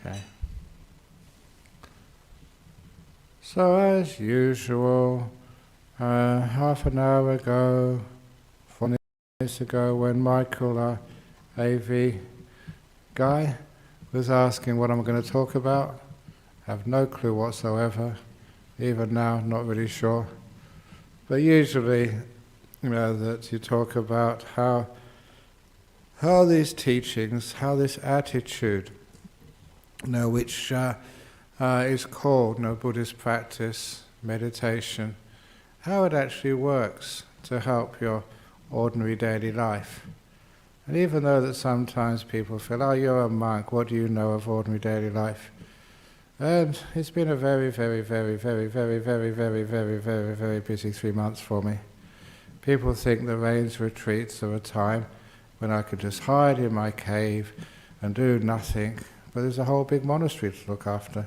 Okay. So as usual, half an hour ago, 4 minutes ago, when Michael, our AV guy, was asking what I'm going to talk about, I have no clue whatsoever. Even now, not really sure. But usually, that you talk about how these teachings, how this attitude, which is called Buddhist practice, meditation, how it actually works to help your ordinary daily life. And even though that sometimes people feel, oh, you're a monk, what do you know of ordinary daily life? And it's been a very, very, very, very, very, very, very, very, very, very busy 3 months for me. People think the rains retreats are a time when I could just hide in my cave and do nothing, but there's a whole big monastery to look after.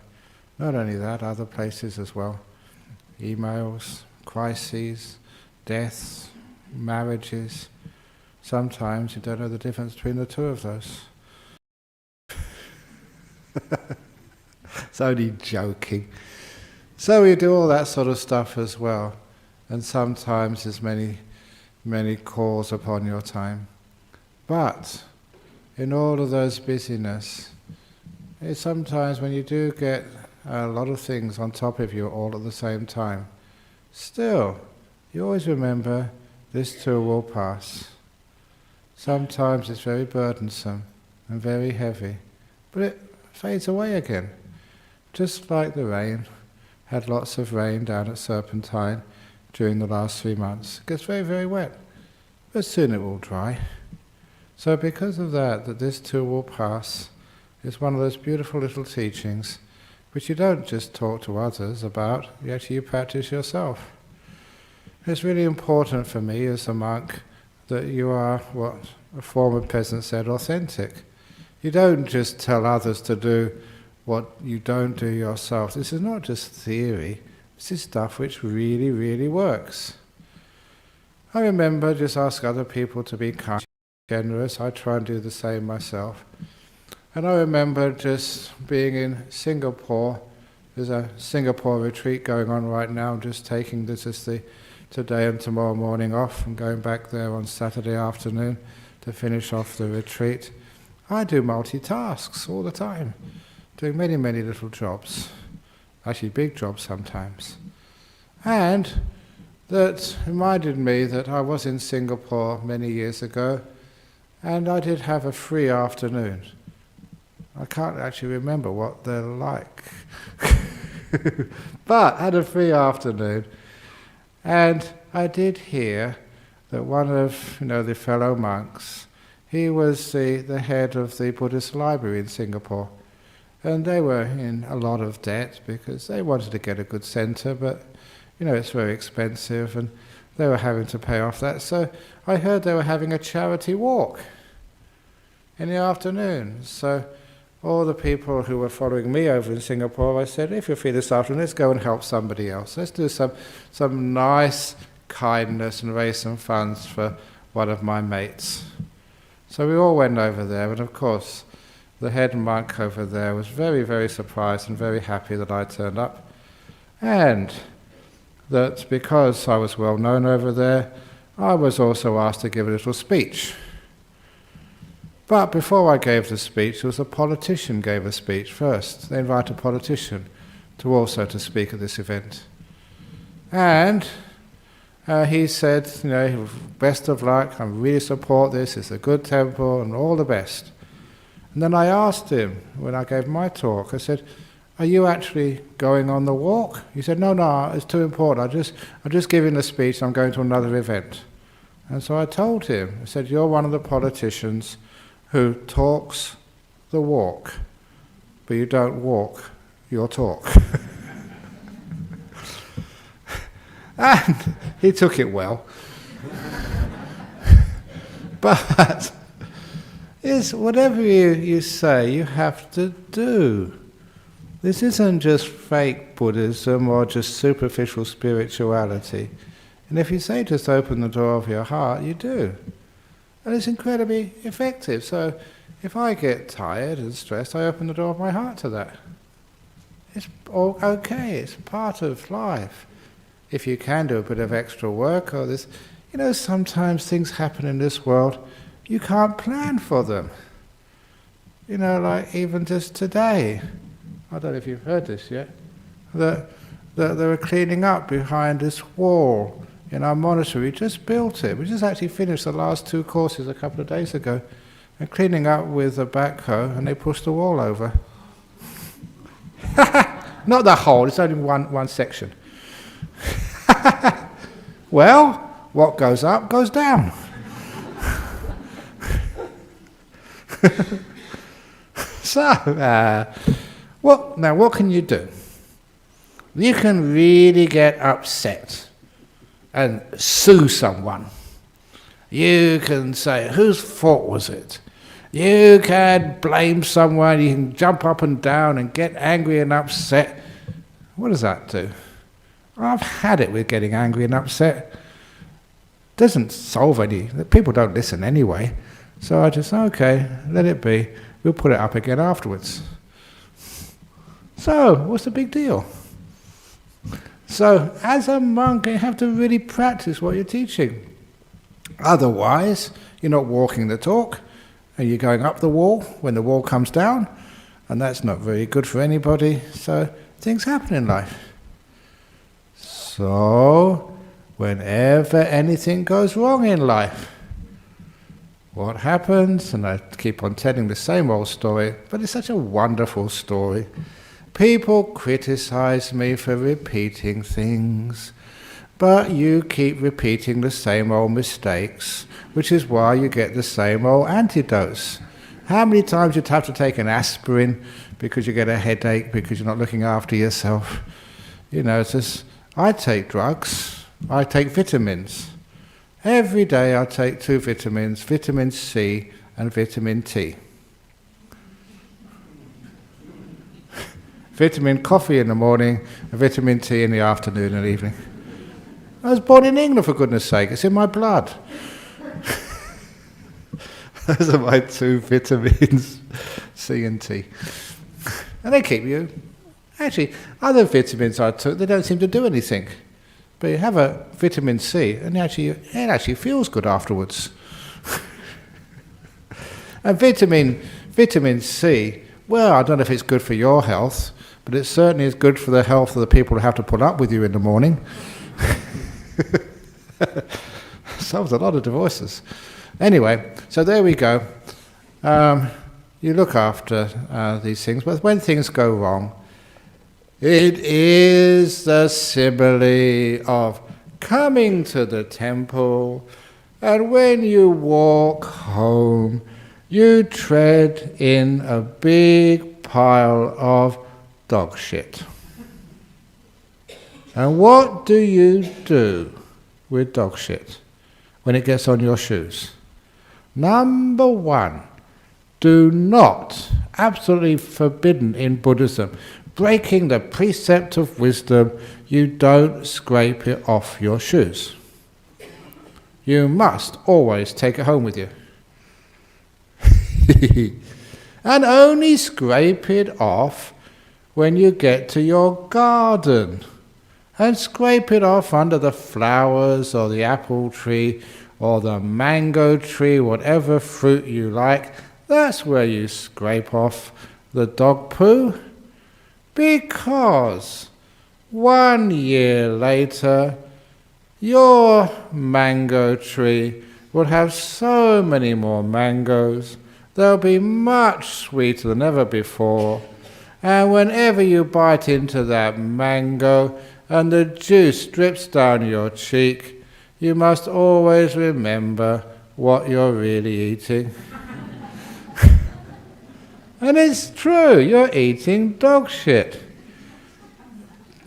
Not only that, other places as well. Emails, crises, deaths, marriages. Sometimes you don't know the difference between the two of those. It's only joking. So we do all that sort of stuff as well. And sometimes there's many, many calls upon your time. But in all of those busyness, it's sometimes when you do get a lot of things on top of you all at the same time, still, you always remember this too will pass. Sometimes it's very burdensome and very heavy, but it fades away again. Just like the rain, had lots of rain down at Serpentine during the last 3 months. It gets very, very wet, but soon it will dry. So because of that this too will pass, is one of those beautiful little teachings which you don't just talk to others about, you practice yourself. It's really important for me as a monk that you are, what a former peasant said, authentic. You don't just tell others to do what you don't do yourself. This is not just theory, this is stuff which really, really works. I remember just ask other people to be kind, generous. I try and do the same myself. And I remember just being in Singapore. There's a Singapore retreat going on right now. I'm just taking today and tomorrow morning off and going back there on Saturday afternoon to finish off the retreat. I do multitasks all the time, doing many, many little jobs, actually big jobs sometimes. And that reminded me that I was in Singapore many years ago, and I did have a free afternoon. I can't actually remember what they're like, but I had a free afternoon, and I did hear that one of the fellow monks, he was the head of the Buddhist library in Singapore. And they were in a lot of debt because they wanted to get a good centre, but it's very expensive and they were having to pay off that. So I heard they were having a charity walk in the afternoon. So all the people who were following me over in Singapore, I said, if you're free this afternoon, let's go and help somebody else. Let's do some nice kindness and raise some funds for one of my mates. So we all went over there, and of course the head monk over there was very, very surprised and very happy that I turned up. And that because I was well known over there, I was also asked to give a little speech. But before I gave the speech, there was a politician gave a speech first. They invite a politician to also to speak at this event. And he said, best of luck, I really support this, it's a good temple, and all the best. And then I asked him, when I gave my talk, I said, are you actually going on the walk? He said, no, it's too important. I'm just giving a speech, I'm going to another event. And so I told him, I said, you're one of the politicians who talks the walk, but you don't walk your talk. And he took it well. But whatever you say, you have to do. This isn't just fake Buddhism or just superficial spirituality. And if you say just open the door of your heart, you do. And it's incredibly effective. So If I get tired and stressed, I open the door of my heart to that. It's all okay, it's part of life. If you can do a bit of extra work or this, sometimes things happen in this world, you can't plan for them. Like even just today, I don't know if you've heard this yet, that they were cleaning up behind this wall in our monastery. We just built it. We just actually finished the last 2 courses a couple of days ago. And cleaning up with a backhoe, and they pushed the wall over. Not the whole, it's only one section. Well, what goes up goes down. So, what can you do? You can really get upset and sue someone. You can say, whose fault was it? You can blame someone, you can jump up and down and get angry and upset. What does that do? I've had it with getting angry and upset. Doesn't solve any, people don't listen anyway. So I just, okay, let it be. We'll put it up again afterwards. So, what's the big deal? So, as a monk, you have to really practice what you're teaching. Otherwise, you're not walking the talk, and you're going up the wall when the wall comes down, and that's not very good for anybody. So things happen in life. So whenever anything goes wrong in life, what happens? And I keep on telling the same old story, but it's such a wonderful story. People criticize me for repeating things, but you keep repeating the same old mistakes, which is why you get the same old antidotes. How many times you'd have to take an aspirin because you get a headache because you're not looking after yourself? It's just, I take drugs, I take vitamins. Every day I take 2 vitamins, vitamin C and vitamin T. Vitamin coffee in the morning and vitamin T in the afternoon and evening. I was born in England, for goodness sake, it's in my blood. Those are my 2 vitamins, C and T. And they keep you... Actually, other vitamins I took, they don't seem to do anything. But you have a vitamin C, and it actually feels good afterwards. And vitamin C, well, I don't know if it's good for your health, but it certainly is good for the health of the people who have to put up with you in the morning. Solves a lot of divorces. Anyway, so there we go. You look after these things, but when things go wrong, it is the simile of coming to the temple, and when you walk home, you tread in a big pile of dog shit. And what do you do with dog shit when it gets on your shoes? Number 1, do not, absolutely forbidden in Buddhism, breaking the precept of wisdom, you don't scrape it off your shoes. You must always take it home with you. And only scrape it off when you get to your garden. And scrape it off under the flowers or the apple tree or the mango tree, whatever fruit you like. That's where you scrape off the dog poo. Because 1 year later, your mango tree will have so many more mangoes, they'll be much sweeter than ever before, and whenever you bite into that mango and the juice drips down your cheek, you must always remember what you're really eating. And it's true, you're eating dog shit.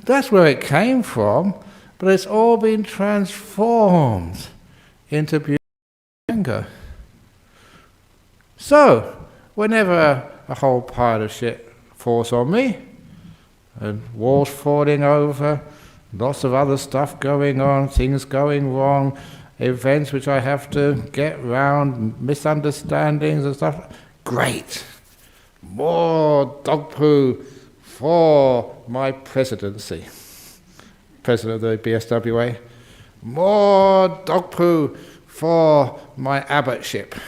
That's where it came from, but it's all been transformed into beautiful mango. So, whenever a whole pile of shit falls on me, and walls falling over, lots of other stuff going on, things going wrong, events which I have to get round, misunderstandings and stuff, great. More dog poo for my presidency. President of the BSWA. More dog poo for my abbotship.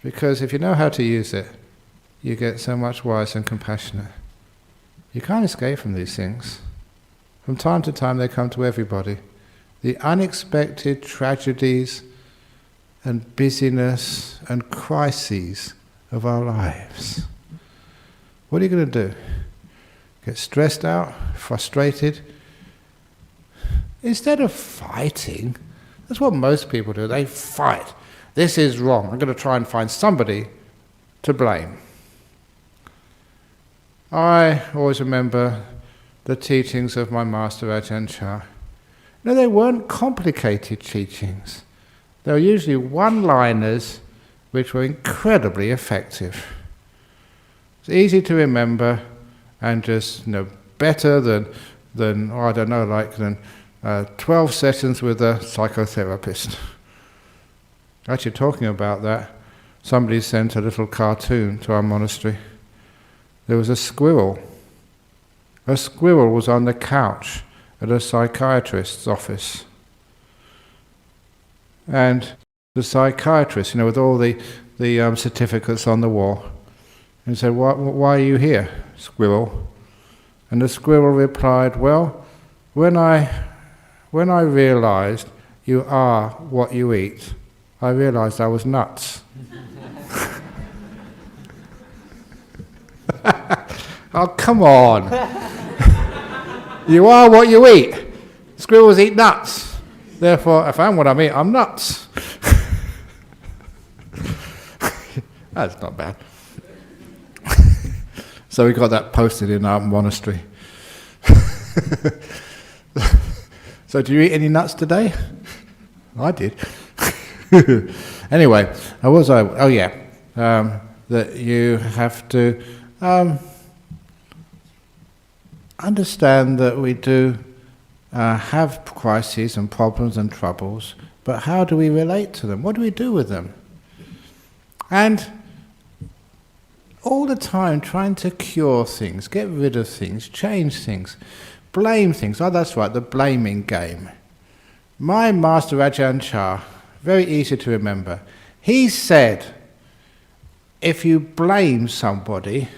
Because if you know how to use it, you get so much wiser and compassionate. You can't escape from these things. From time to time they come to everybody. The unexpected tragedies and busyness and crises of our lives. What are you going to do? Get stressed out, frustrated? Instead of fighting, that's what most people do. They fight. This is wrong. I'm going to try and find somebody to blame. I always remember the teachings of my master Ajahn Chah. No, they weren't complicated teachings. They were usually one-liners which were incredibly effective. It's easy to remember and just, better than 12 sessions with a psychotherapist. Actually, talking about that, somebody sent a little cartoon to our monastery. There was a squirrel. A squirrel was on the couch at a psychiatrist's office. And the psychiatrist, with all the certificates on the wall, and said, why are you here, squirrel? And the squirrel replied, well, when I realized you are what you eat, I realized I was nuts. Oh, come on. You are what you eat. Squirrels eat nuts. Therefore, if I'm what I eat, I'm nuts. That's not bad. So we got that posted in our monastery. So do you eat any nuts today? I did. Anyway, that you have to understand that we do have crises and problems and troubles, but how do we relate to them? What do we do with them? And all the time trying to cure things, get rid of things, change things, blame things. Oh, that's right, the blaming game. My master Ajahn Chah, very easy to remember, he said, if you blame somebody,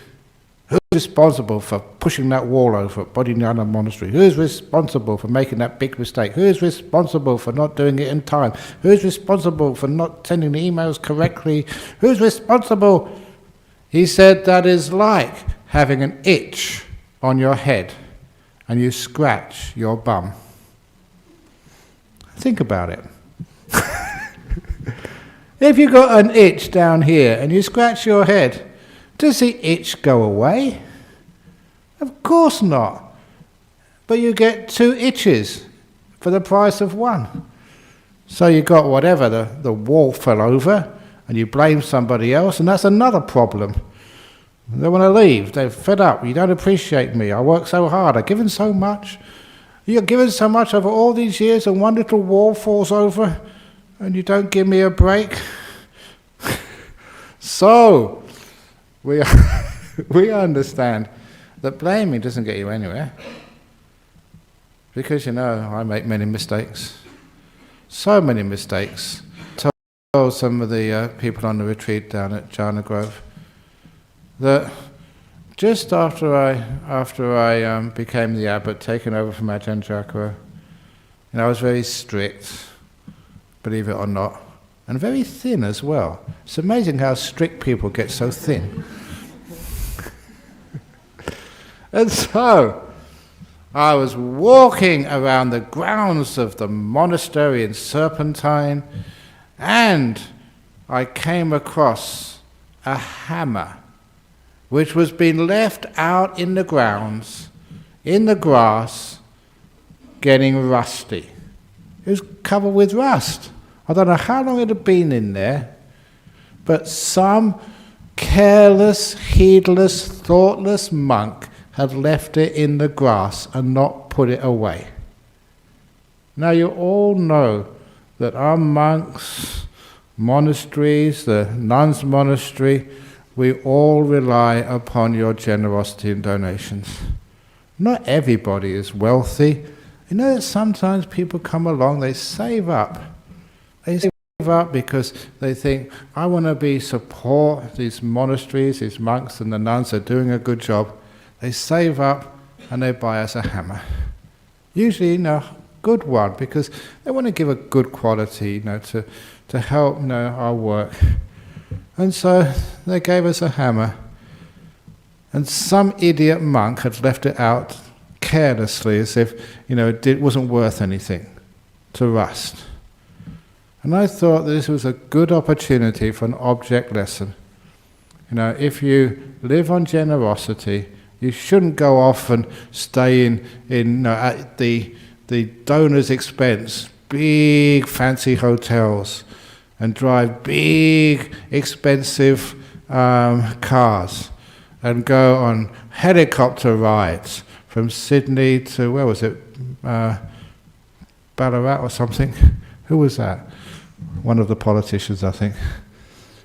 who's responsible for pushing that wall over at Bodhinyana Monastery? Who's responsible for making that big mistake? Who's responsible for not doing it in time? Who's responsible for not sending the emails correctly? Who's responsible? He said that is like having an itch on your head and you scratch your bum. Think about it. If you got an itch down here and you scratch your head, does the itch go away? Of course not. But you get 2 itches for the price of 1. So you got whatever, the wall fell over, and you blame somebody else, and that's another problem. They want to leave, they're fed up, you don't appreciate me, I work so hard, I've given so much. You've given so much over all these years, and one little wall falls over, and you don't give me a break. So, we understand that blaming doesn't get you anywhere. Because I make many mistakes. So many mistakes. I told some of the people on the retreat down at Jhana Grove that just after I became the abbot, taken over from Ajahn Chakra, I was very strict, believe it or not, and very thin as well. It's amazing how strict people get so thin. And so, I was walking around the grounds of the monastery in Serpentine, and I came across a hammer which was being left out in the grounds, in the grass, getting rusty. It was covered with rust. I don't know how long it had been in there, but some careless, heedless, thoughtless monk had left it in the grass and not put it away. Now you all know that our monks, monasteries, the nuns' monastery, we all rely upon your generosity and donations. Not everybody is wealthy. You know that sometimes people come along, they save up. They save up because they think, I want to support these monasteries, these monks and the nuns are doing a good job. They save up and they buy us a hammer. Usually, good one, because they want to give a good quality, to help, our work. And so they gave us a hammer. And some idiot monk had left it out carelessly, as if, it wasn't worth anything, to rust. And I thought this was a good opportunity for an object lesson. If you live on generosity, you shouldn't go off and stay in at the donor's expense, big fancy hotels, and drive big expensive cars, and go on helicopter rides from Sydney to, where was it, Ballarat or something? Who was that? One of the politicians, I think.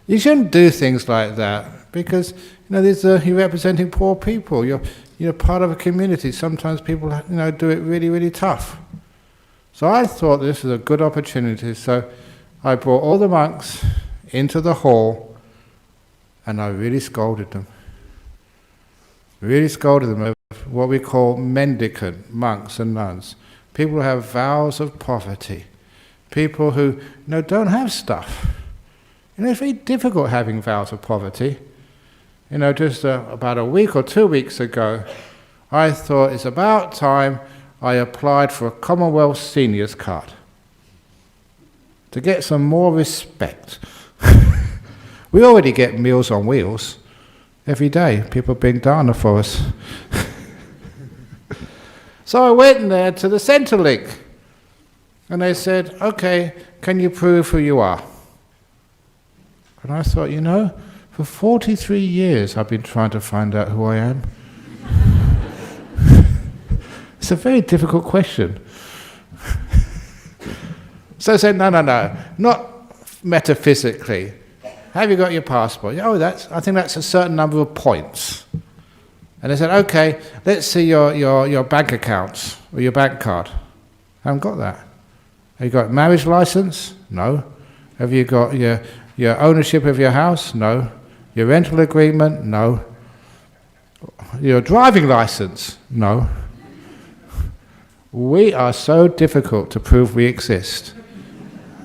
You shouldn't do things like that, because you're representing poor people. You're part of a community. Sometimes people do it really, really tough. So I thought this was a good opportunity. So I brought all the monks into the hall, and I really scolded them. Really scolded them of what we call mendicant monks and nuns. People who have vows of poverty. People who don't have stuff. It's very difficult having vows of poverty. Just about a week or 2 weeks ago, I thought it's about time I applied for a Commonwealth Seniors card to get some more respect. We already get Meals on Wheels every day. People bring dana for us. So I went there to the Centrelink, and they said, okay, can you prove who you are? And I thought, for 43 years I've been trying to find out who I am. It's a very difficult question. So I said, no, not metaphysically. Have you got your passport? Oh, I think that's a certain number of points. And they said, okay, let's see your bank accounts or your bank card. I haven't got that. Have you got a marriage license? No. Have you got your ownership of your house? No. Your rental agreement? No. Your driving license? No. We are so difficult to prove we exist.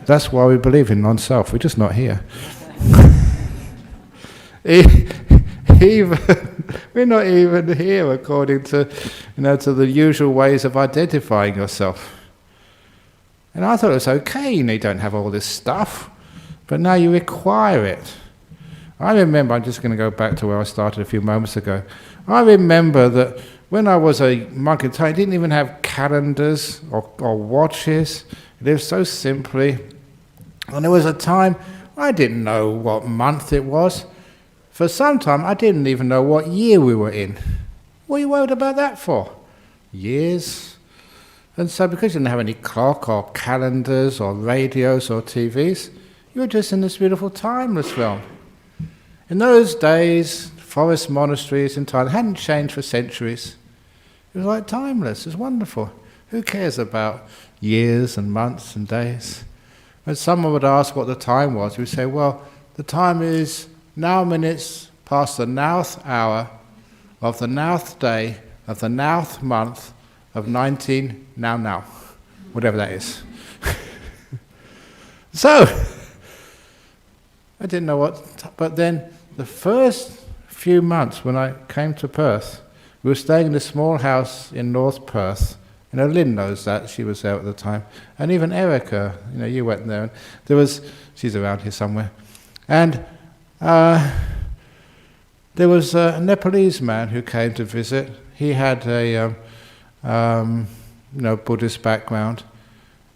That's why we believe in non-self. We're just not here. We're not even here according to, to the usual ways of identifying yourself. And I thought it was okay, you don't have all this stuff, but now you require it. I remember, I'm just going to go back to where I started a few moments ago. I remember that when I was a monk in Thailand, I didn't even have calendars or watches. It lived so simply. And there was a time I didn't know what month it was. For some time, I didn't even know what year we were in. What are you worried about that for? Years. And so because you didn't have any clock or calendars or radios or TVs, you were just in this beautiful timeless realm. In those days, forest monasteries in Thailand hadn't changed for centuries. It was like timeless. It was wonderful. Who cares about years and months and days? When someone would ask what the time was, we'd say, well, the time is now minutes past the nouth hour of the nouth day of the nouth month of 19 now, whatever that is. So, I didn't know what, but then the first few months when I came to Perth, we were staying in a small house in North Perth. Lynn knows that, she was there at the time. And even Erica, you went there. And she's around here somewhere. And there was a Nepalese man who came to visit. He had a Buddhist background.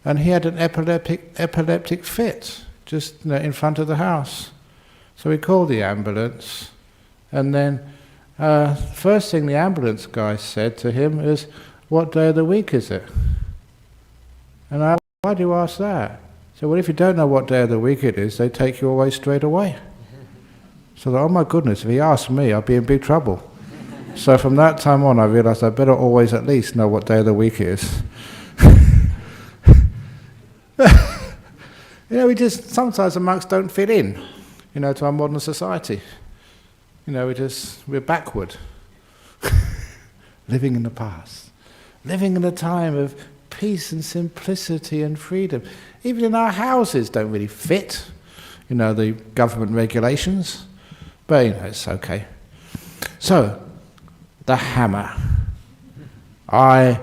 And he had an epileptic fit just in front of the house. So we called the ambulance. And then first thing the ambulance guy said to him is, what day of the week is it? And I, why do you ask that? He So, well, if you don't know what day of the week it is, they take you away straight away. So, oh my goodness, if he asked me, I'd be in big trouble. So from that time on, I realized I better always at least know what day of the week it is. Sometimes the monks don't fit in, to our modern society. We're backward. Living in the past. Living in a time of peace and simplicity and freedom. Even in our houses don't really fit, the government regulations. But, it's okay. So, the hammer. I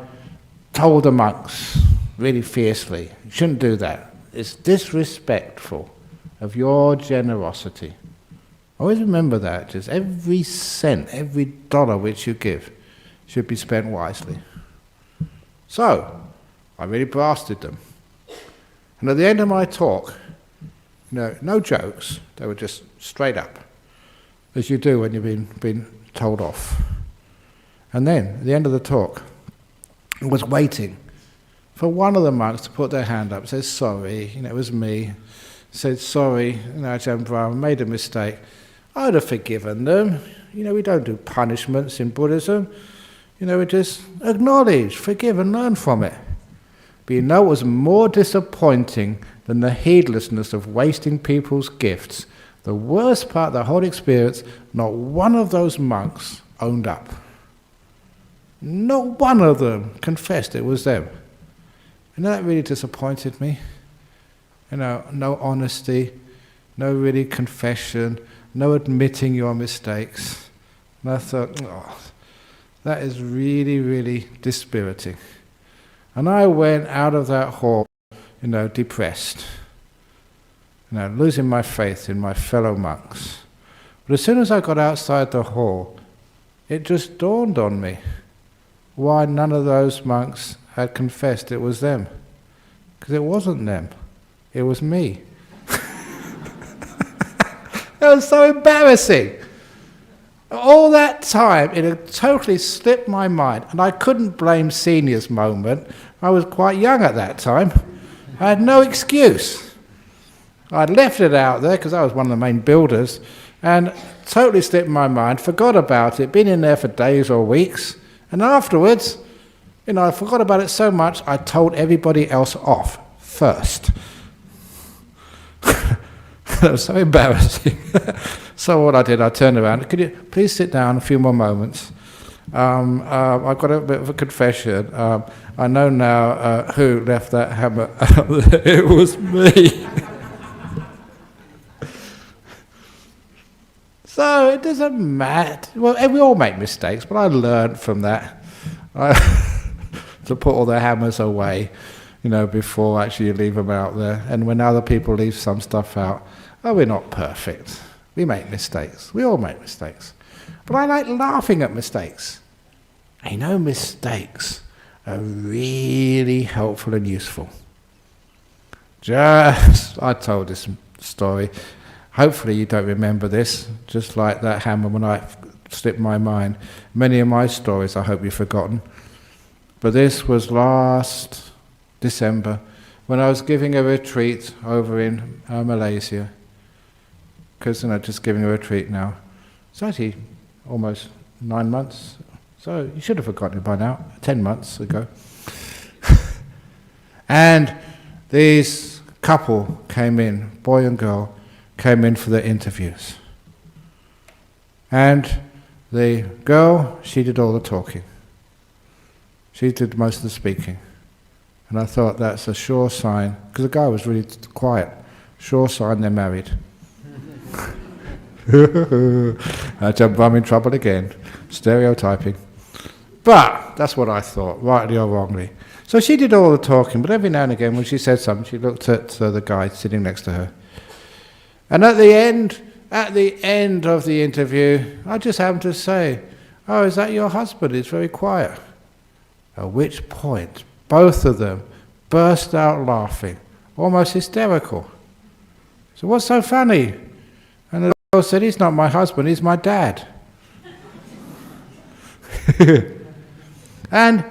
told the monks really fiercely, you shouldn't do that. It's disrespectful of your generosity. Always remember that. Just every cent, every dollar which you give should be spent wisely. So, I really blasted them. And at the end of my talk, no jokes, they were just straight up, as you do when you've been told off. And then, at the end of the talk, I was waiting for one of the monks to put their hand up, said, sorry, it was me, said, sorry, Ajahn Brahma, made a mistake. I would have forgiven them. We don't do punishments in Buddhism. We just acknowledge, forgive and learn from it. But it was more disappointing than the heedlessness of wasting people's gifts. The worst part of the whole experience, not one of those monks owned up. Not one of them confessed it was them. And that really disappointed me. No honesty, no really confession, no admitting your mistakes. And I thought, that is really, really dispiriting. And I went out of that hall, depressed. Losing my faith in my fellow monks. But as soon as I got outside the hall, it just dawned on me why none of those monks had confessed it was them. Because it wasn't them, it was me. That was so embarrassing. All that time, it had totally slipped my mind, and I couldn't blame Senior's moment. I was quite young at that time. I had no excuse. I'd left it out there because I was one of the main builders, and totally slipped my mind, forgot about it, been in there for days or weeks, and afterwards, I forgot about it so much, I told everybody else off first. That was so embarrassing. So what I did, I turned around, could you please sit down a few more moments? I've got a bit of a confession. I know now who left that hammer out there. It was me. So it doesn't matter. Well, we all make mistakes, but I learned from that to put all the hammers away, before actually you leave them out there. And when other people leave some stuff out, we're not perfect. We make mistakes. We all make mistakes. But I like laughing at mistakes. Mistakes are really helpful and useful. I told this story. Hopefully you don't remember this, just like that hammer when I slipped my mind. Many of my stories I hope you've forgotten. But this was last December when I was giving a retreat over in Malaysia. Because just giving a retreat now. It's actually almost 9 months. So you should have forgotten it by now, 10 months ago. And these couple came in, boy and girl, came in for their interviews. And the girl, she did all the talking. She did most of the speaking. And I thought that's a sure sign, because the guy was really quiet, sure sign they're married. I'm in trouble again. Stereotyping. But that's what I thought, rightly or wrongly. So she did all the talking, but every now and again when she said something, she looked at the guy sitting next to her. And at the end of the interview, I just happened to say, "Oh, is that your husband? He's very quiet." At which point, both of them burst out laughing, almost hysterical. So what's so funny? And the girl said, "He's not my husband, he's my dad." And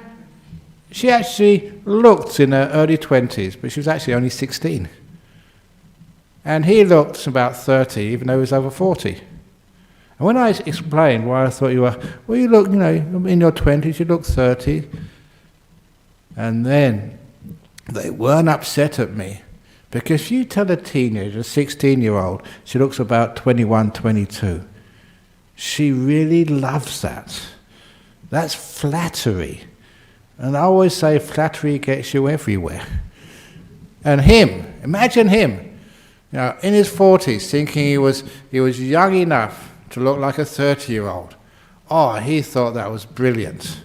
she actually looked in her early 20s, but she was actually only 16. And he looked about 30, even though he was over 40. And when I explained why I thought you were, well, you look, in your 20s, you look 30. And then they weren't upset at me. Because if you tell a teenager, a 16-year-old, she looks about 21, 22, she really loves that. That's flattery. And I always say flattery gets you everywhere. And him, imagine him, in his 40s, thinking he was young enough to look like a 30-year-old. Oh, he thought that was brilliant.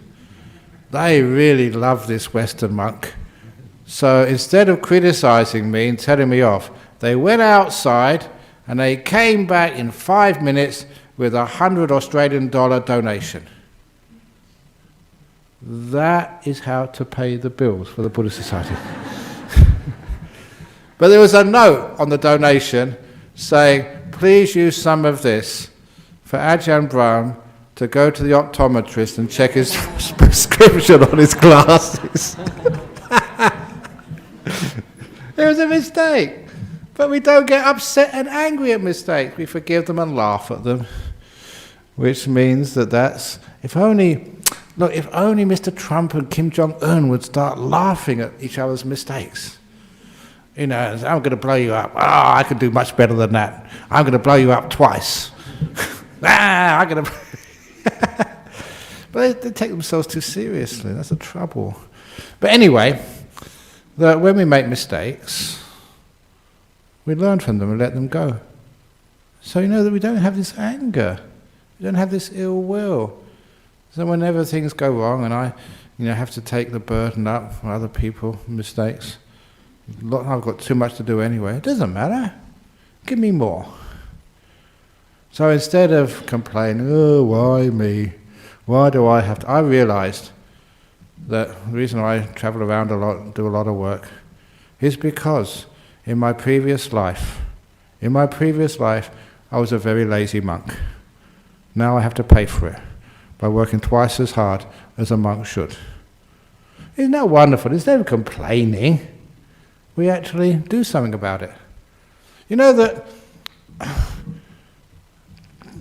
They really love this Western monk. So instead of criticizing me and telling me off, they went outside and they came back in 5 minutes with $100 Australian donation. That is how to pay the bills for the Buddhist Society. But there was a note on the donation saying, please use some of this for Ajahn Brahm to go to the optometrist and check his prescription on his glasses. It was a mistake. But we don't get upset and angry at mistakes. We forgive them and laugh at them. Which means that's... If only Mr. Trump and Kim Jong-un would start laughing at each other's mistakes. I'm going to blow you up. I can do much better than that. I'm going to blow you up twice. I'm going to... But they take themselves too seriously. That's the trouble. But anyway, when we make mistakes, we learn from them and let them go. So that we don't have this anger. We don't have this ill will. So whenever things go wrong and I have to take the burden up for other people's mistakes, I've got too much to do anyway. It doesn't matter. Give me more. So instead of complaining, oh, why me? Why do I have to? I realized that the reason I travel around a lot and do a lot of work is because in my previous life, I was a very lazy monk. Now I have to pay for it by working twice as hard as a monk should. Isn't that wonderful? Instead of complaining, we actually do something about it. That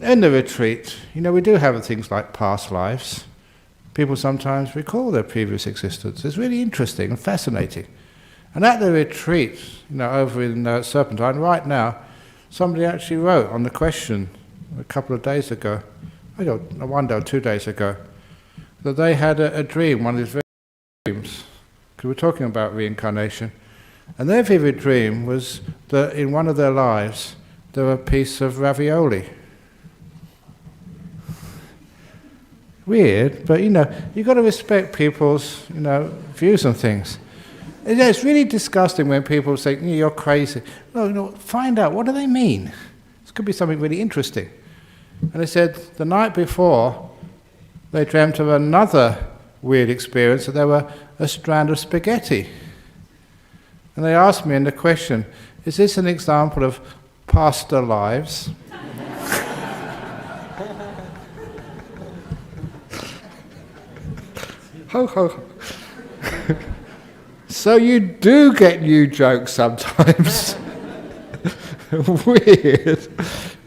in the retreat, we do have things like past lives. People sometimes recall their previous existence. It's really interesting and fascinating. And at the retreat, over in Serpentine, right now, somebody actually wrote on the question a couple of days ago, one day or 2 days ago, that they had a dream, one of these very dreams, because we're talking about reincarnation. And their vivid dream was that in one of their lives there were a piece of ravioli. Weird, but you've got to respect people's views on things. It's really disgusting when people say, you're crazy. No, find out, what do they mean? This could be something really interesting. And they said the night before they dreamt of another weird experience, that there were a strand of spaghetti. And they asked me in the question, is this an example of past lives? Ho, ho, ho. So you do get new jokes sometimes. Weird.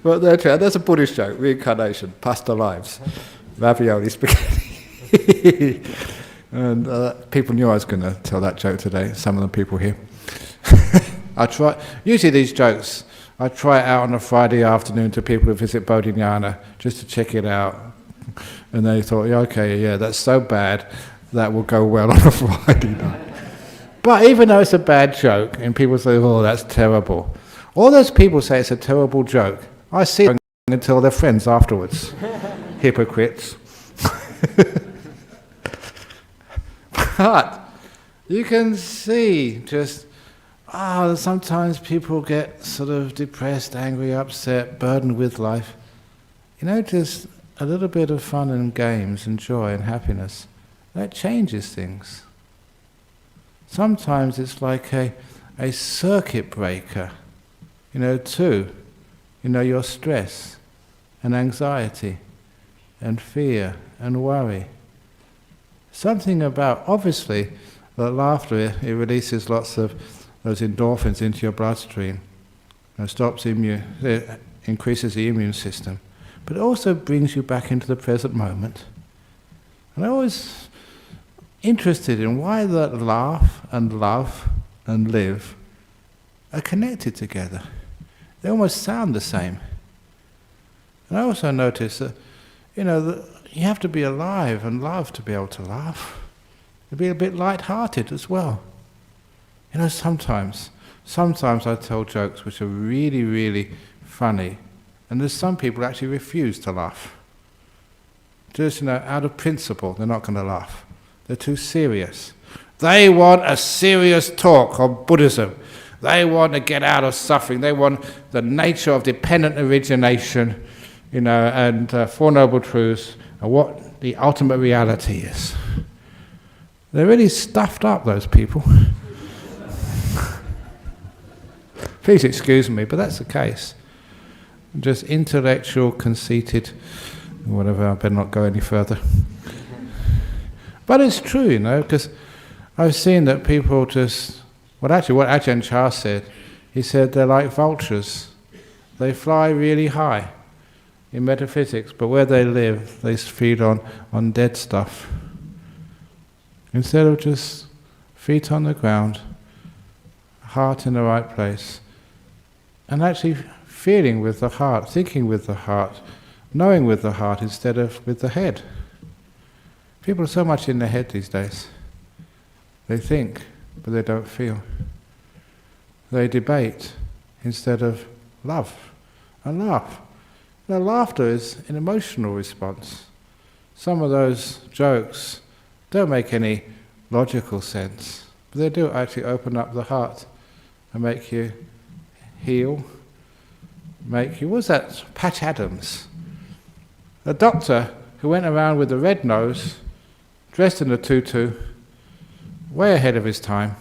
But that's a Buddhist joke, reincarnation, past lives, ravioli, spaghetti. And people knew I was going to tell that joke today, some of the people here. Usually these jokes, I try it out on a Friday afternoon to people who visit Bodhinyana, just to check it out. And they thought, that's so bad, that will go well on a Friday night. But even though it's a bad joke, and people say, oh, that's terrible, all those people say it's a terrible joke, I see them until they're friends afterwards. Hypocrites. But you can see just, sometimes people get sort of depressed, angry, upset, burdened with life. Just a little bit of fun and games and joy and happiness, that changes things. Sometimes it's like a circuit breaker, to, your stress and anxiety and fear and worry. Something about, obviously, that laughter, it releases lots of those endorphins into your bloodstream. increases the immune system, but it also brings you back into the present moment. And I'm always interested in why that laugh and love and live are connected together. They almost sound the same. And I also notice that, that you have to be alive and love to be able to laugh. To be a bit light-hearted as well. Sometimes I tell jokes which are really, really funny, and there's some people who actually refuse to laugh. Just, out of principle, they're not going to laugh. They're too serious. They want a serious talk on Buddhism. They want to get out of suffering. They want the nature of dependent origination, and Four Noble Truths, and what the ultimate reality is. They're really stuffed up, those people. Please excuse me, but that's the case. Just intellectual, conceited, whatever, I better not go any further. But it's true, because I've seen that people just... what Ajahn Chah said, he said they're like vultures. They fly really high in metaphysics, but where they live, they feed on dead stuff. Instead of just feet on the ground, heart in the right place, and actually feeling with the heart, thinking with the heart, knowing with the heart instead of with the head. People are so much in their head these days. They think, but they don't feel. They debate instead of love and laugh. Laughter is an emotional response. Some of those jokes don't make any logical sense, but they do actually open up the heart and make you heal, what's that? Patch Adams. A doctor who went around with a red nose, dressed in a tutu, way ahead of his time,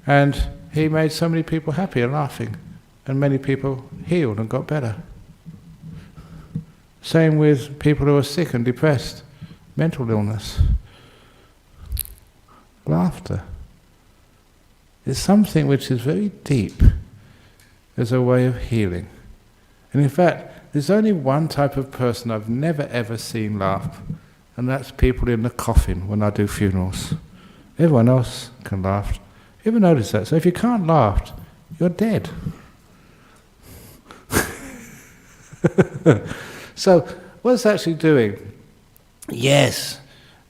and he made so many people happy and laughing, and many people healed and got better. Same with people who are sick and depressed, mental illness. Laughter is something which is very deep as a way of healing. And in fact, there's only one type of person I've never ever seen laugh, and that's people in the coffin when I do funerals. Everyone else can laugh. You ever notice that? So if you can't laugh, you're dead. So what it's actually doing, yes,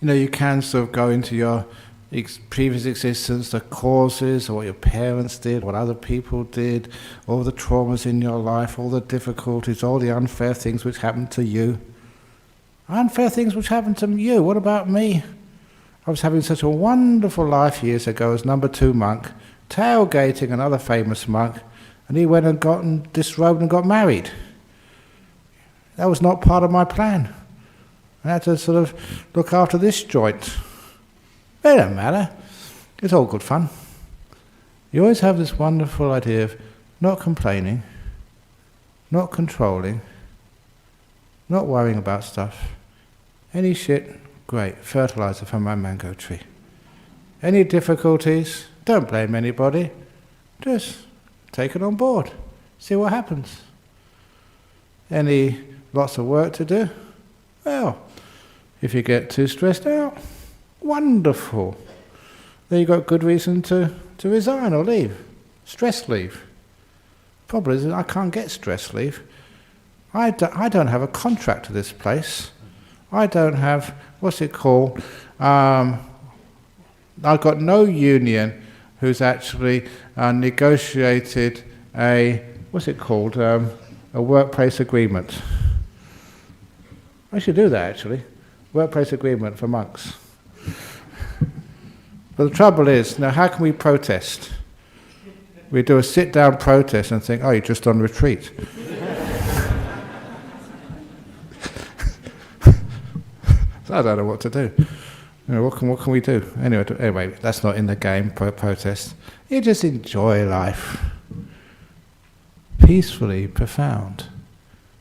you can sort of go into your previous existence, the causes, or what your parents did, what other people did, all the traumas in your life, all the difficulties, all the unfair things which happened to you. Unfair things which happened to you, what about me? I was having such a wonderful life years ago as number 2 monk, tailgating another famous monk, and he went and got disrobed and got married. That was not part of my plan. I had to sort of look after this joint. It don't matter. It's all good fun. You always have this wonderful idea of not complaining, not controlling, not worrying about stuff. Any shit, great, fertilizer for my mango tree. Any difficulties, don't blame anybody. Just take it on board. See what happens. Lots of work to do? Well, if you get too stressed out, wonderful. Then you've got good reason to resign or leave. Stress leave. Problem is I can't get stress leave. I don't have a contract to this place. I don't have, what's it called? I've got no union who's actually negotiated a workplace agreement. I should do that actually. Workplace agreement for monks. But the trouble is, now how can we protest? We do a sit-down protest and think, oh, you're just on retreat. So I don't know what to do. What can we do? Anyway, that's not in the game, protest. You just enjoy life. Peacefully, profound.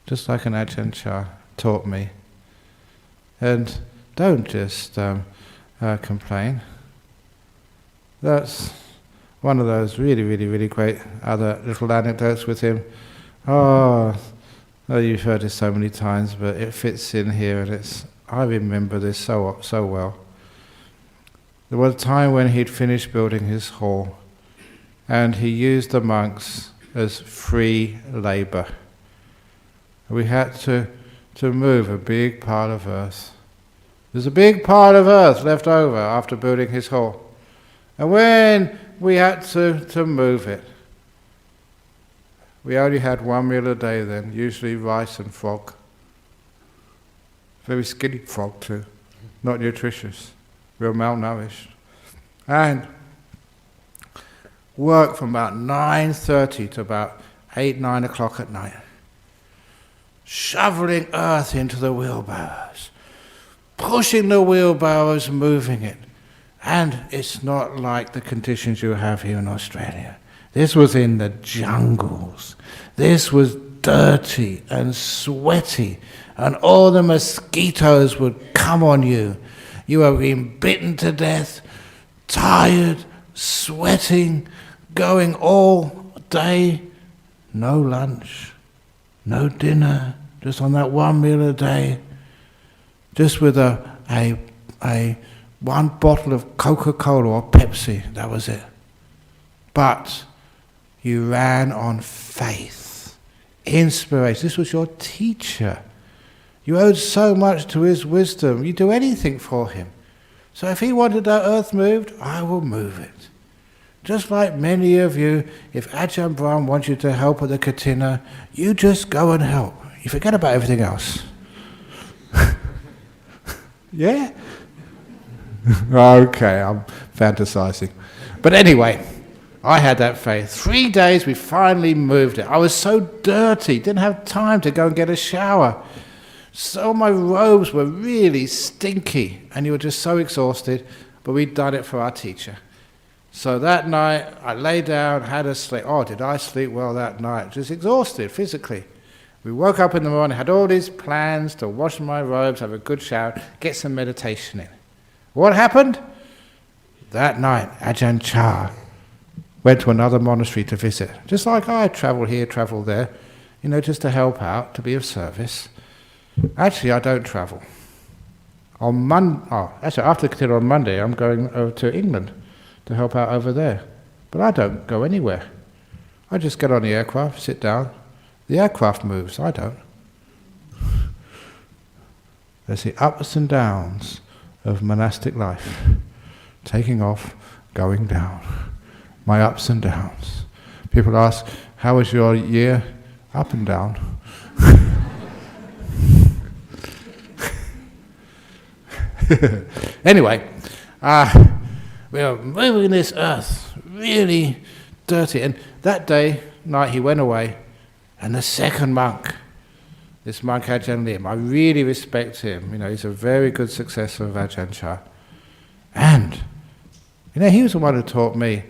Just like an Ajahn Chah taught me. And don't just complain. That's one of those really great other little anecdotes with him. Oh, you've heard this so many times, but it fits in here, and I remember this so well. There was a time when he'd finished building his hall, and he used the monks as free labour. We had to move a big pile of earth. There's a big pile of earth left over after building his hall. And when we had to move it, we only had one meal a day then, usually rice and frog. Very skinny frog too, not nutritious. We were malnourished. And work from about 9:30 to about 8, 9 o'clock at night. Shoveling earth into the wheelbarrows, pushing the wheelbarrows, moving it. And it's not like the conditions you have here in Australia. This was in the jungles. This was dirty and sweaty, and all the mosquitoes would come on you. You were being bitten to death, tired, sweating, going all day, no lunch, no dinner, just on that one meal a day, just with a one bottle of Coca-Cola or Pepsi, that was it. But you ran on faith, inspiration. This was your teacher. You owed so much to his wisdom. You'd do anything for him. So if he wanted that earth moved, I will move it. Just like many of you, if Ajahn Brahm wants you to help at the Katina, you just go and help. You forget about everything else. Yeah? Okay, I'm fantasizing. But anyway, I had that faith. 3 days, we finally moved it. I was so dirty, didn't have time to go and get a shower. So my robes were really stinky, and you were just so exhausted, but we'd done it for our teacher. So that night, I lay down, had a sleep. Oh, did I sleep well that night? Just exhausted physically. We woke up in the morning, had all these plans to wash my robes, have a good shower, get some meditation in. What happened? That night, Ajahn Chah went to another monastery to visit. Just like I travel here, travel there, just to help out, to be of service. Actually, I don't travel. After the Katina on Monday, I'm going over to England to help out over there. But I don't go anywhere. I just get on the aircraft, sit down. The aircraft moves, I don't. There's the ups and downs of monastic life. Taking off, going down. My ups and downs. People ask, how was your year? Up and down. Anyway, we were moving this earth, really dirty. And that night he went away, and the second monk, this monk Ajahn Lim, I really respect him. He's a very good successor of Ajahn Chah. And, he was the one who taught me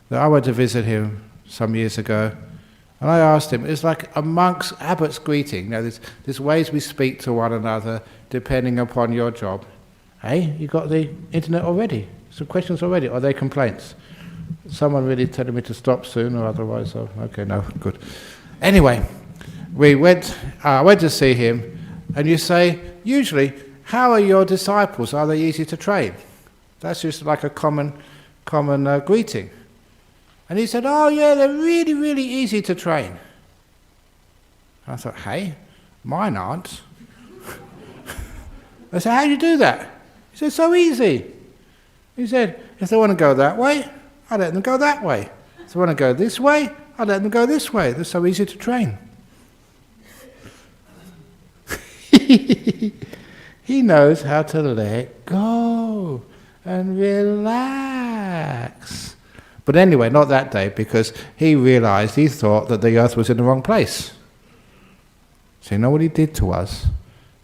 that I went to visit him some years ago, and I asked him, it's like a monk's abbot's greeting. There's ways we speak to one another depending upon your job. Hey, you got the internet already? Some questions already? Are they complaints? Someone really telling me to stop soon, or otherwise, okay, no, good. Anyway, I went to see him, and you say, usually, how are your disciples? Are they easy to train? That's just like a common greeting. And he said, oh yeah, they're really, really easy to train. I thought, hey, mine aren't. I said, how do you do that? He said, so easy. He said, if they want to go that way, I let them go that way. If they want to go this way, I let them go this way. They're so easy to train. He knows how to let go and relax. But anyway, not that day, because he thought that the earth was in the wrong place. So you know what he did to us?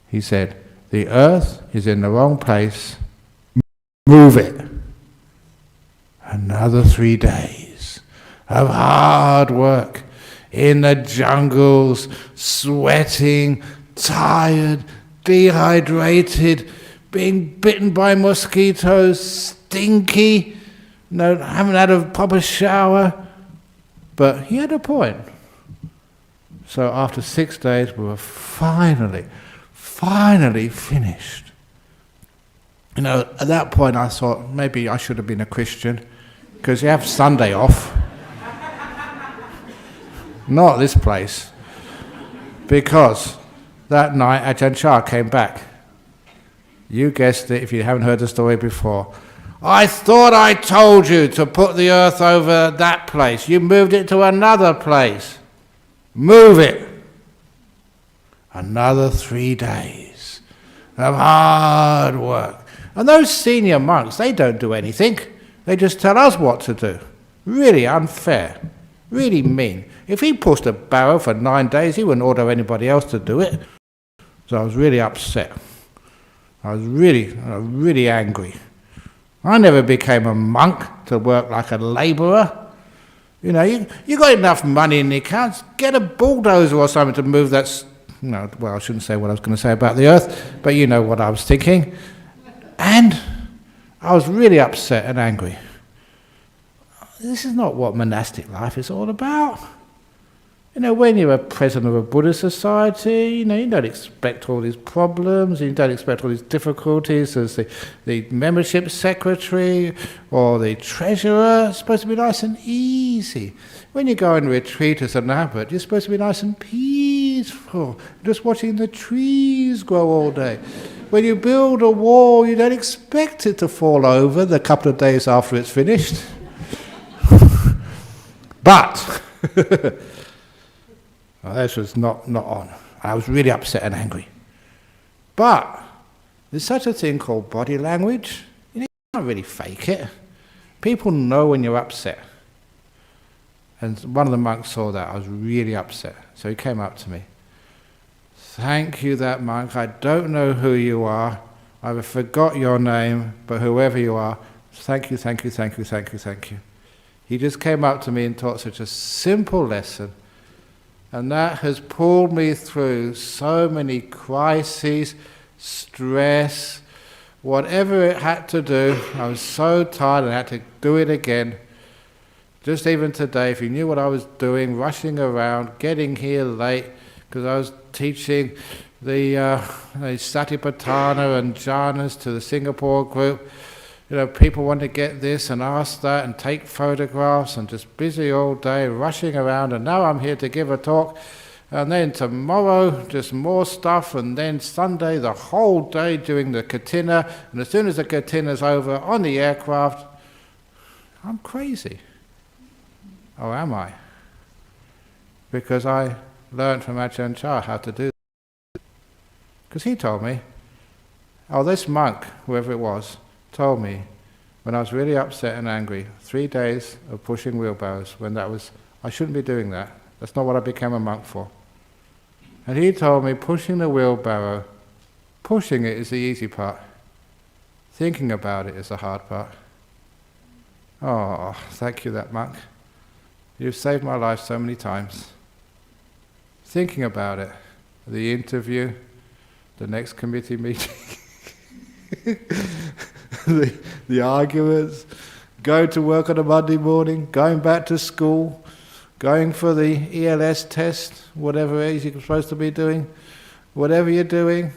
He said, the earth is in the wrong place, move it. Another 3 days of hard work in the jungles, sweating, tired, dehydrated, being bitten by mosquitoes, stinky, haven't had a proper shower. But he had a point. So after 6 days, we were finally finished. At that point I thought maybe I should have been a Christian, because you have Sunday off. Not this place. Because that night Ajahn Chah came back. You guessed it if you haven't heard the story before. I thought I told you to put the earth over that place. You moved it to another place. Move it. Another 3 days of hard work. And those senior monks, they don't do anything. They just tell us what to do. Really unfair. Really mean. If he pushed a barrow for 9 days, he wouldn't order anybody else to do it. So I was really upset. I was really angry. I never became a monk to work like a labourer. You got enough money in the accounts, get a bulldozer or something to move that... I shouldn't say what I was going to say about the earth, but you know what I was thinking. And I was really upset and angry. This is not what monastic life is all about. When you're a president of a Buddhist society, you don't expect all these problems, you don't expect all these difficulties as the membership secretary or the treasurer. It's supposed to be nice and easy. When you go and retreat as an abbot, you're supposed to be nice and peaceful, just watching the trees grow all day. When you build a wall, you don't expect it to fall over the couple of days after it's finished. But... this was not on. I was really upset and angry. But there's such a thing called body language. You can't really fake it. People know when you're upset. And one of the monks saw that. I was really upset. So he came up to me. Thank you, that monk. I don't know who you are. I forgot your name, but whoever you are, thank you, thank you, thank you, thank you, thank you. He just came up to me and taught such a simple lesson. And that has pulled me through so many crises, stress, whatever it had to do. I was so tired and I had to do it again. Just even today, if you knew what I was doing, rushing around, getting here late, because I was teaching the Satipatthana and jhanas to the Singapore group. People want to get this and ask that and take photographs and just busy all day, rushing around. And now I'm here to give a talk. And then tomorrow, just more stuff. And then Sunday, the whole day doing the katina. And as soon as the katina's over, on the aircraft, I'm crazy. Or am I? Because I learned from Ajahn Chah how to do that. Because he told me, this monk, whoever it was, told me when I was really upset and angry, 3 days of pushing wheelbarrows, I shouldn't be doing that. That's not what I became a monk for. And he told me pushing the wheelbarrow, pushing it is the easy part. Thinking about it is the hard part. Oh, thank you, that monk. You've saved my life so many times. Thinking about it, the interview, the next committee meeting, the arguments, going to work on a Monday morning, going back to school, going for the ELS test, whatever it is you're supposed to be doing, whatever you're doing,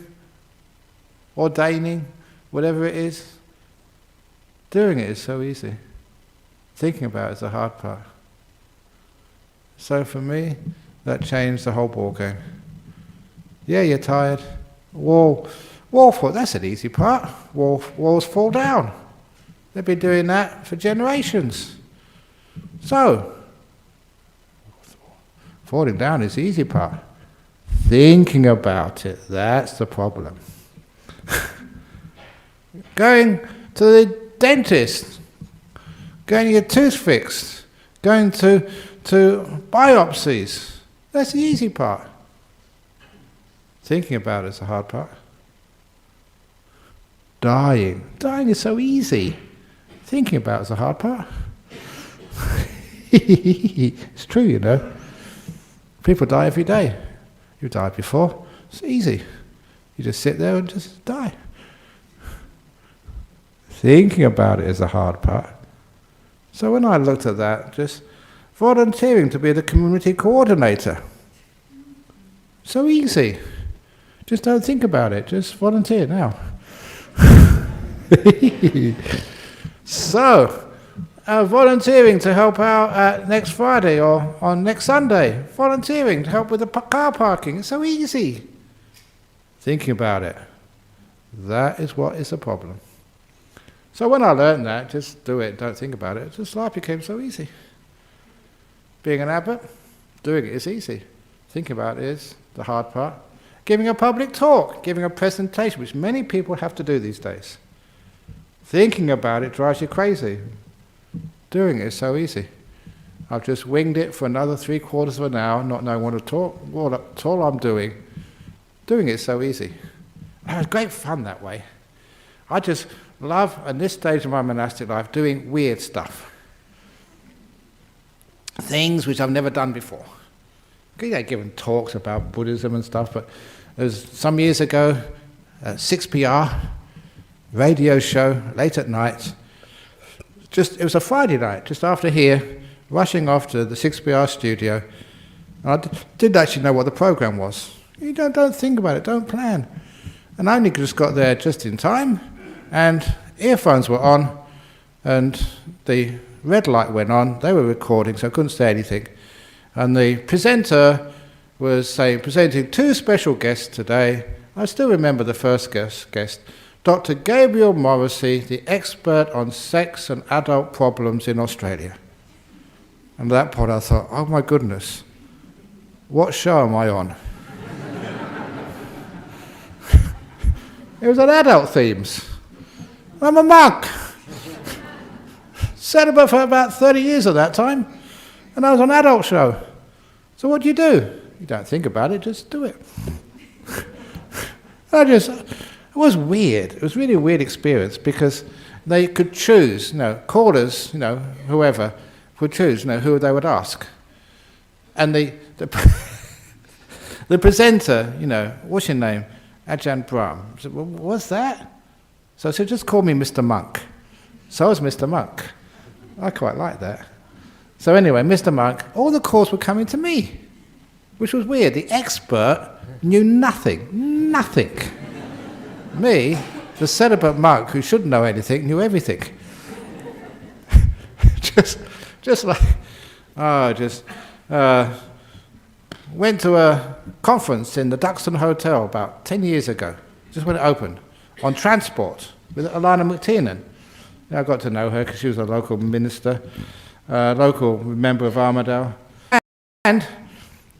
ordaining, whatever it is, doing it is so easy. Thinking about it is the hard part. So for me, that changed the whole ball game. Yeah, you're tired. Wall fall, that's an easy part. Walls fall down. They've been doing that for generations. So, falling down is the easy part. Thinking about it, that's the problem. Going to the dentist, going to get tooth fixed, going to biopsies, that's the easy part. Thinking about it is the hard part. Dying is so easy. Thinking about it is the hard part. It's true, People die every day. You died before. It's easy. You just sit there and just die. Thinking about it is the hard part. So when I looked at that, just volunteering to be the community coordinator. So easy. Just don't think about it, just volunteer now. So, volunteering to help out next Friday or on next Sunday. Volunteering to help with the car parking. It's so easy. Thinking about it. That is what is the problem. So when I learned that, just do it, don't think about it, just life became so easy. Being an abbot, doing it is easy. Thinking about it is the hard part. Giving a public talk, giving a presentation, which many people have to do these days. Thinking about it drives you crazy. Doing it is so easy. I've just winged it for another 3/4 of an hour, not knowing what to talk. Well, that's all I'm doing. Doing it is so easy. And it was great fun that way. I just love, at this stage of my monastic life, doing weird stuff. Things which I've never done before. Okay, giving talks about Buddhism and stuff, but it was some years ago, 6PR, radio show, late at night. It was a Friday night, just after here, rushing off to the 6PR studio. And I didn't actually know what the program was. You don't think about it, don't plan. And I only just got there just in time, and earphones were on, and the red light went on. They were recording, so I couldn't say anything. And the presenter was saying, presenting 2 special guests today. I still remember the first guest, Dr. Gabriel Morrissey, the expert on sex and adult problems in Australia. And at that point I thought, oh my goodness, what show am I on? It was on adult themes. I'm a monk. Celibate for about 30 years at that time. And I was on an adult show. So what do? You don't think about it, just do it. It was weird. It was really a weird experience because they could choose, callers, whoever would choose, who they would ask. And the presenter, what's your name? Ajahn Brahm. I said, well, what's that? So I said, just call me Mr. Monk. So I was Mr. Monk. I quite like that. So anyway, Mr. Monk, all the calls were coming to me, which was weird. The expert knew nothing. Me, the celibate monk who shouldn't know anything, knew everything. Went to a conference in the Duxton Hotel about 10 years ago, just when it opened, on transport with Alana McTiernan. I got to know her because she was a local minister, local member of Armidale. And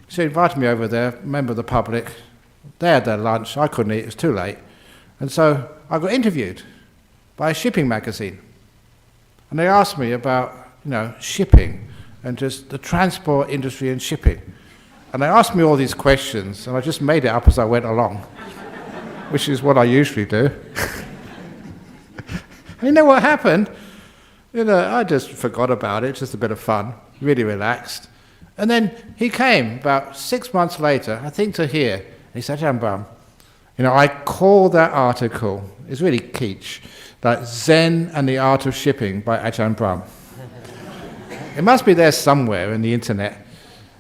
she invited me over there, member of the public. They had their lunch, I couldn't eat, it was too late. And so I got interviewed by a shipping magazine. And they asked me about, shipping and just the transport industry and shipping. And they asked me all these questions, and I just made it up as I went along, which is what I usually do. You know what happened? I just forgot about it, just a bit of fun, really relaxed. And then he came about 6 months later, I think to here, and he said, Ajahn Brahm, I call that article, it's really kitsch, like Zen and the Art of Shipping by Ajahn Brahm. It must be there somewhere in the internet.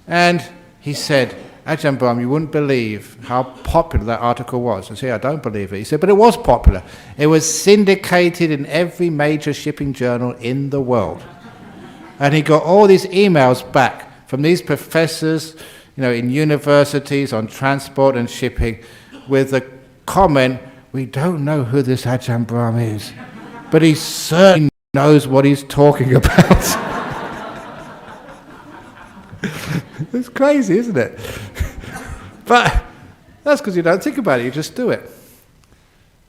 And he said, Ajahn Brahm, you wouldn't believe how popular that article was. I said, I don't believe it. He said, but it was popular. It was syndicated in every major shipping journal in the world. And he got all these emails back from these professors, in universities on transport and shipping with the comment, we don't know who this Ajahn Brahm is, but he certainly knows what he's talking about. It's crazy, isn't it? But that's because you don't think about it, you just do it.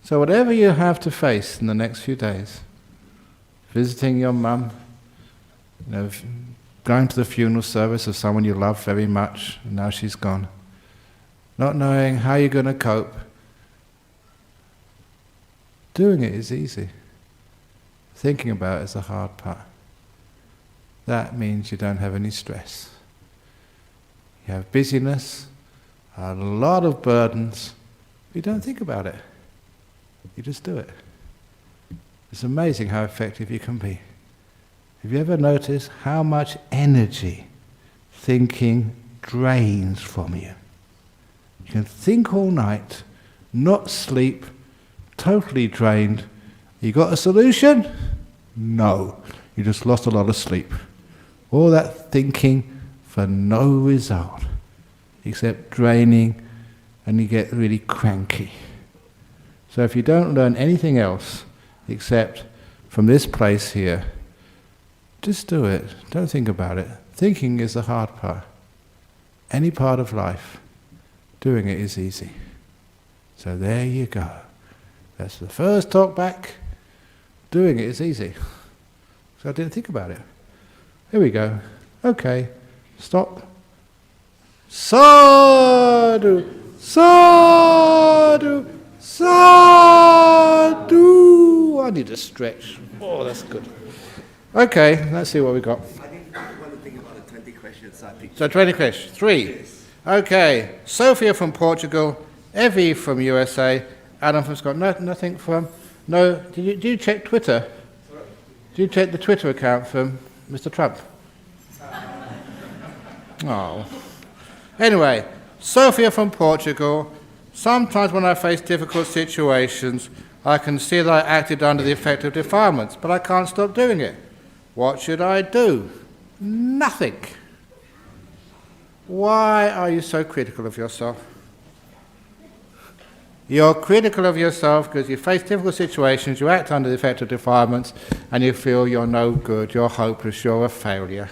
So whatever you have to face in the next few days, visiting your mum, going to the funeral service of someone you love very much, and now she's gone, not knowing how you're going to cope, doing it is easy. Thinking about it is the hard part. That means you don't have any stress. You have busyness, a lot of burdens. You don't think about it. You just do it. It's amazing how effective you can be. Have you ever noticed how much energy thinking drains from you? You can think all night, not sleep, totally drained. You got a solution? No. You just lost a lot of sleep. All that thinking for no result, except draining, and you get really cranky. So if you don't learn anything else except from this place here, just do it. Don't think about it. Thinking is the hard part. Any part of life, doing it is easy. So there you go. That's the first talk back. Doing it is easy. So I didn't think about it. Here we go. Okay. Stop. Sadhu, sadhu, sadhu. I need a stretch. Oh, that's good. Okay, let's see what we got. I think I want to think about the 20 questions. So 20 questions. 3. Yes. Okay. Sophia from Portugal, Evie from USA, Adam from Scotland. Nothing from... No. Did you check Twitter? Sorry? Did you check the Twitter account from Mr. Trump? Oh. Anyway, Sophia from Portugal. Sometimes when I face difficult situations, I can see that I acted under the effect of defilements, but I can't stop doing it. What should I do? Nothing. Why are you so critical of yourself? You're critical of yourself because you face difficult situations, you act under the effect of defilements, and you feel you're no good, you're hopeless, you're a failure.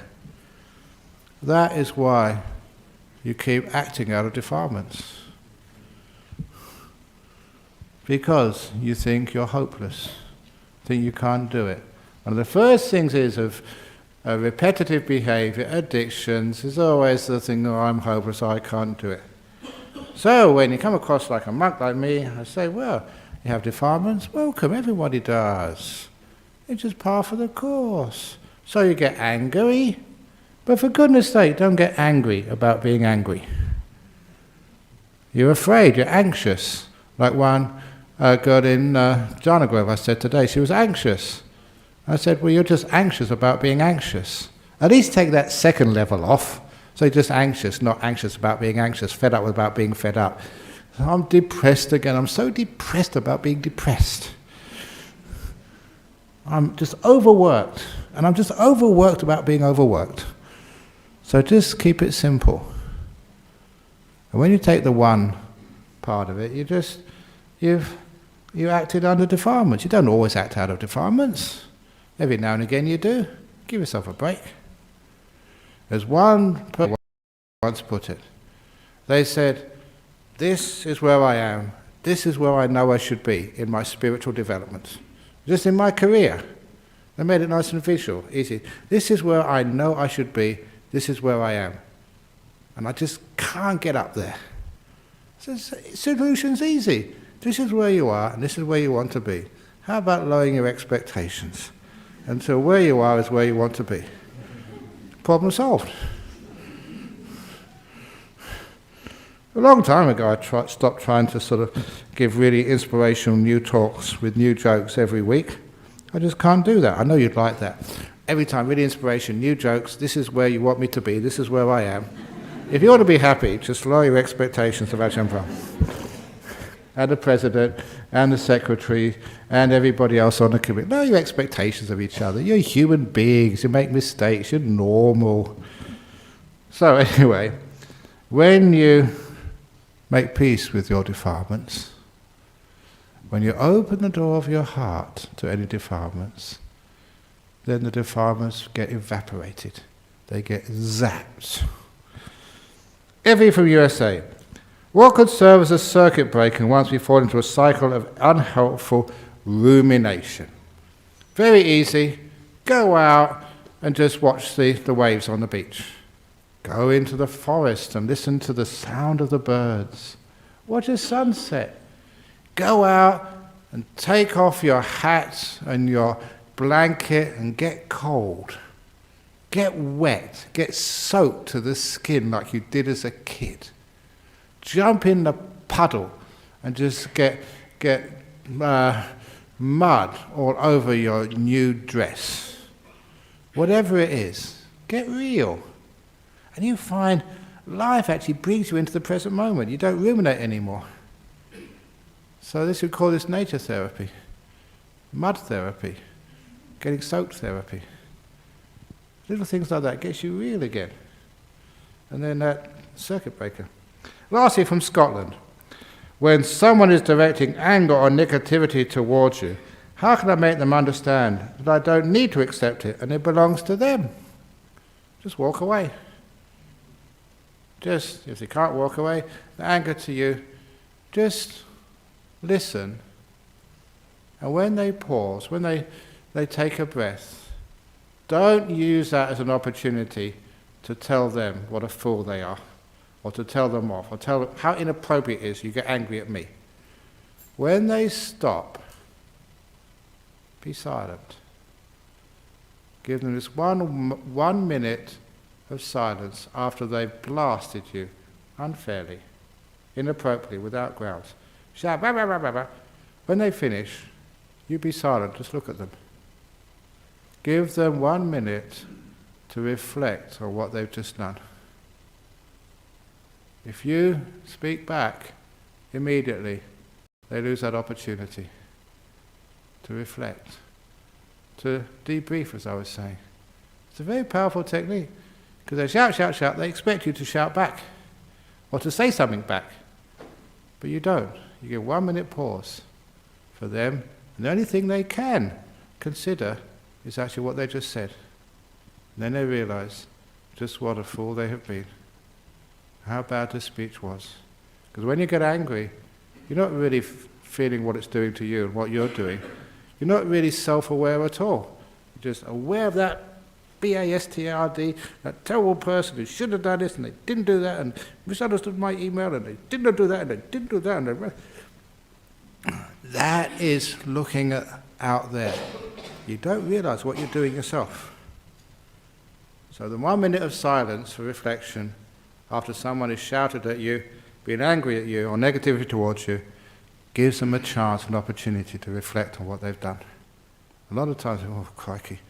That is why you keep acting out of defilements. Because you think you're hopeless, think you can't do it. One of the first things is of repetitive behavior, addictions, is always the thing, oh, I'm hopeless, I can't do it. So when you come across like a monk like me, I say, well, you have defilements, welcome, everybody does. It's just par for the course. So you get angry, but for goodness sake, don't get angry about being angry. You're afraid, you're anxious. Like one girl in Jhana Grove, I said today, she was anxious. I said, well, you're just anxious about being anxious. At least take that second level off. So you're just anxious, not anxious about being anxious, fed up about being fed up. So I'm depressed again. I'm so depressed about being depressed. I'm just overworked. And I'm just overworked about being overworked. So just keep it simple. And when you take the one part of it, you acted under defilements. You don't always act out of defilements. Every now and again you do. Give yourself a break. As one person once put it, they said, this is where I am, this is where I know I should be in my spiritual development. Just in my career. They made it nice and visual, easy. This is where I know I should be, this is where I am. And I just can't get up there. So solution's easy. This is where you are, and this is where you want to be. How about lowering your expectations until where you are is where you want to be? Problem solved. A long time ago, I stopped trying to sort of give really inspirational new talks with new jokes every week. I just can't do that. I know you'd like that. Every time, really inspiration, new jokes, this is where you want me to be, this is where I am. If you want to be happy, just lower your expectations of Ajahn Brahm. And the president, and the secretary, and everybody else on the committee. Lower your expectations of each other. You're human beings, you make mistakes, you're normal. So anyway, when you make peace with your defilements, when you open the door of your heart to any defilements, then the defilements get evaporated. They get zapped. Evie from USA. What could serve as a circuit breaker once we fall into a cycle of unhelpful rumination? Very easy. Go out and just watch the waves on the beach. Go into the forest and listen to the sound of the birds. Watch a sunset. Go out and take off your hat and your blanket and get cold. Get wet. Get soaked to the skin like you did as a kid. Jump in the puddle and just get mud all over your new dress. whatever it is, get real. And you find life actually brings you into the present moment. You don't ruminate anymore. So we call this nature therapy, mud therapy, getting soaked therapy. Little things like that gets you real again. And then that circuit breaker. Lastly, from Scotland. When someone is directing anger or negativity towards you, how can I make them understand that I don't need to accept it and it belongs to them? Just walk away. Just, if they can't walk away, the anger to you, just listen. And when they pause, when they take a breath, don't use that as an opportunity to tell them what a fool they are, or to tell them off, or tell them how inappropriate it is you get angry at me. When they stop, be silent. Give them this one minute of silence after they've blasted you unfairly, inappropriately, without grounds. Shout, bah, bah, bah, bah, bah. When they finish, you be silent, just look at them. Give them 1 minute to reflect on what they've just done. If you speak back immediately, they lose that opportunity to reflect, to debrief, as I was saying. It's a very powerful technique, because they shout, shout, shout, they expect you to shout back, or to say something back, but you don't. You give 1 minute pause for them, and the only thing they can consider is actually what they just said. And then they realize just what a fool they have been, how bad the speech was. Because when you get angry, you're not really feeling what it's doing to you and what you're doing. You're not really self-aware at all. You're just aware of that bastard, that terrible person who should have done this and they didn't do that, and misunderstood my email and they didn't do that and they didn't do that. And that is looking out there. You don't realize what you're doing yourself. So the 1 minute of silence for reflection after someone has shouted at you, been angry at you or negativity towards you, gives them a chance, an opportunity to reflect on what they've done. A lot of times, oh crikey,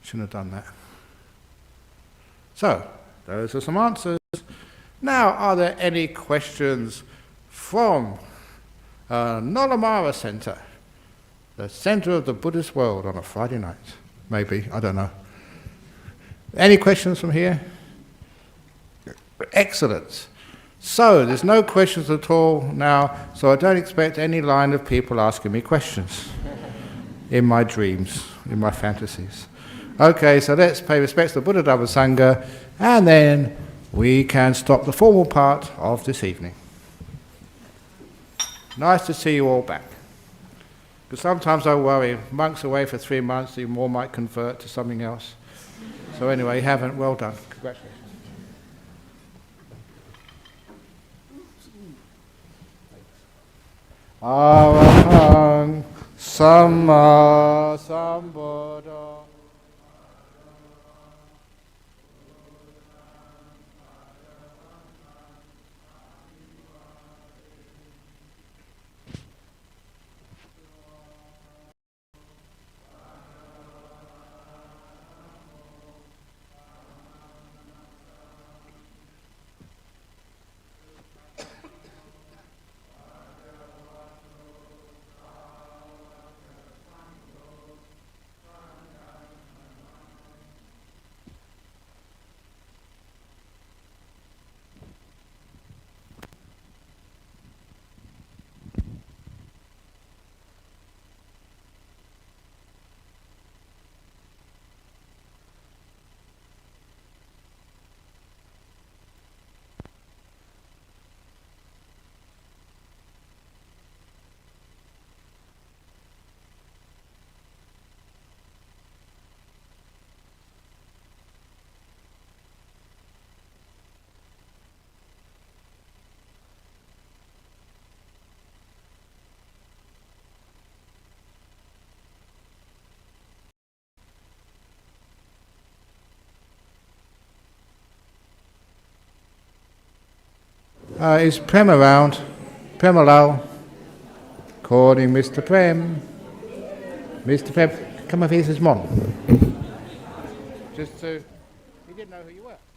shouldn't have done that. So, those are some answers. Now, are there any questions from Nolamara Center, the center of the Buddhist world on a Friday night? Maybe, I don't know. Any questions from here? Excellent. So, there's no questions at all now, so I don't expect any line of people asking me questions in my dreams, in my fantasies. Okay, so let's pay respects to Buddha Dhamma Sangha, and then we can stop the formal part of this evening. Nice to see you all back. Because sometimes I worry, monks away for 3 months, you more might convert to something else. So anyway, you haven't, well done. Congratulations. Arahang Samma Sambuddha. Is Prem around? Prem Lal. Calling Mr. Prem. Mr. Prem, come over here, says Mom. just to, he didn't know who you were.